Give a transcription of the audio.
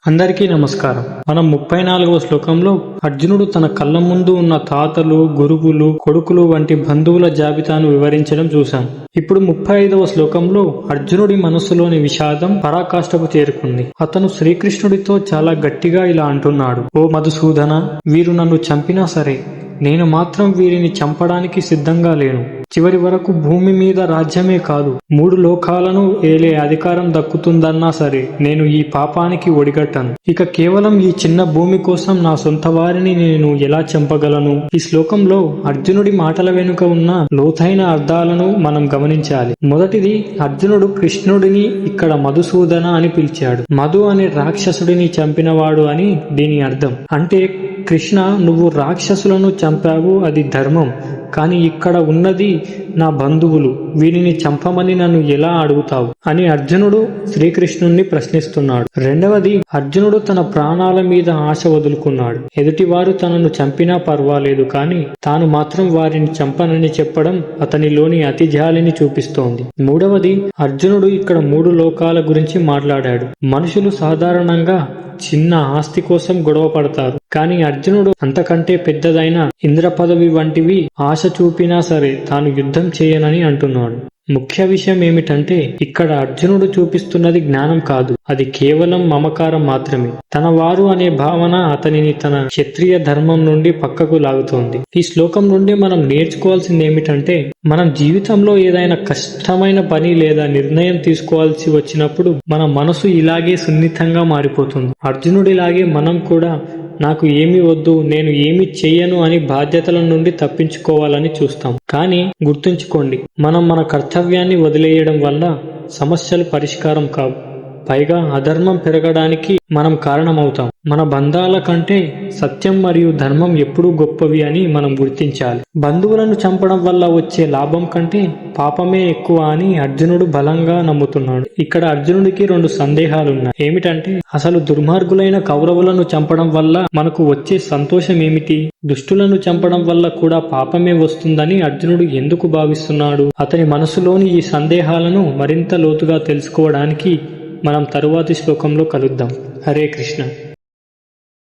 అందరికీ నమస్కారం. మనం 34వ శ్లోకంలో అర్జునుడు తన కళ్ళ ముందు ఉన్న తాతలు, గురువులు, కొడుకులు వంటి బంధువుల జాబితాను వివరించడం చూశాం. ఇప్పుడు 35వ శ్లోకంలో అర్జునుడి మనస్సులోని విషాదం పరాకాష్ఠకు చేరుకుంది. అతను శ్రీకృష్ణుడితో చాలా గట్టిగా ఇలా అంటున్నాడు: ఓ మధుసూదన, వీరు నన్ను చంపినా సరే నేను మాత్రం వీరిని చంపడానికి సిద్ధంగా లేను. చివరి వరకు భూమి మీద రాజ్యమే కాదు, 3 లోకాలను ఏలే అధికారం దక్కుతుందన్నా సరే నేను ఈ పాపానికి ఒడిగట్టను. ఇక కేవలం ఈ చిన్న భూమి కోసం నా సొంత వారిని నేను ఎలా చంపగలను? ఈ శ్లోకంలో అర్జునుడి మాటల వెనుక ఉన్న లోతైన అర్థాలను మనం గమనించాలి. మొదటిది, అర్జునుడు కృష్ణుడిని ఇక్కడ మధుసూదన అని పిలిచాడు. మధు అనే రాక్షసుడిని చంపినవాడు అని దీని అర్థం. అంటే కృష్ణ, నువ్వు రాక్షసులను చంపావు, అది ధర్మం. కానీ ఇక్కడ ఉన్నది నా బంధువులు, వీరిని చంపమని నన్ను ఎలా అడుగుతావు అని అర్జునుడు శ్రీకృష్ణుణ్ణి ప్రశ్నిస్తున్నాడు. రెండవది, అర్జునుడు తన ప్రాణాల మీద ఆశ వదులుకున్నాడు. ఎదుటివారు తనను చంపినా పర్వాలేదు, కానీ తాను మాత్రం వారిని చంపనని చెప్పడం అతనిలోని అతి జాలిని చూపిస్తోంది. మూడవది, అర్జునుడు ఇక్కడ 3 లోకాల గురించి మాట్లాడాడు. మనుషులు సాధారణంగా చిన్న ఆస్తి కోసం గొడవ పడతారు, కానీ అర్జునుడు అంతకంటే పెద్దదైన ఇంద్ర పదవి వంటివి ఆశ చూపినా సరే తాను యుద్ధం చేయనని అంటున్నాడు. ముఖ్య విషయం ఏమిటంటే ఇక్కడ అర్జునుడు చూపిస్తున్నది జ్ఞానం కాదు, అది కేవలం మమకారం మాత్రమే. తన వారు అనే భావన అతనిని తన క్షత్రియ ధర్మం నుండి పక్కకు లాగుతోంది. ఈ శ్లోకం నుండి మనం నేర్చుకోవాల్సింది ఏమిటంటే, మనం జీవితంలో ఏదైనా కష్టమైన పని లేదా నిర్ణయం తీసుకోవాల్సి వచ్చినప్పుడు మన మనసు ఇలాగే సున్నితంగా మారిపోతుంది. అర్జునుడిలాగే మనం కూడా నాకు ఏమీ వద్దు, నేను ఏమీ చెయ్యను అని బాధ్యతల నుండి తప్పించుకోవాలని చూస్తాం. కానీ గుర్తుంచుకోండి, మనం మన కర్తవ్యాన్ని వదిలేయడం వల్ల సమస్యలు పరిష్కారం కావు, పైగా అధర్మం పెరగడానికి మనం కారణమవుతాం. మన బంధాల కంటే సత్యం మరియు ధర్మం ఎప్పుడూ గొప్పవి అని మనం గుర్తించాలి. బంధువులను చంపడం వల్ల వచ్చే లాభం కంటే పాపమే ఎక్కువ అని అర్జునుడు బలంగా నమ్ముతున్నాడు. ఇక్కడ అర్జునుడికి 2 సందేహాలున్నాయి. ఏమిటంటే, అసలు దుర్మార్గులైన కౌరవులను చంపడం వల్ల మనకు వచ్చే సంతోషం ఏమిటి? దుష్టులను చంపడం వల్ల కూడా పాపమే వస్తుందని అర్జునుడు ఎందుకు భావిస్తున్నాడు? అతని మనసులోని ఈ సందేహాలను మరింత లోతుగా తెలుసుకోవడానికి మనం తరువాతి శ్లోకంలో కలుద్దాం. హరే కృష్ణ.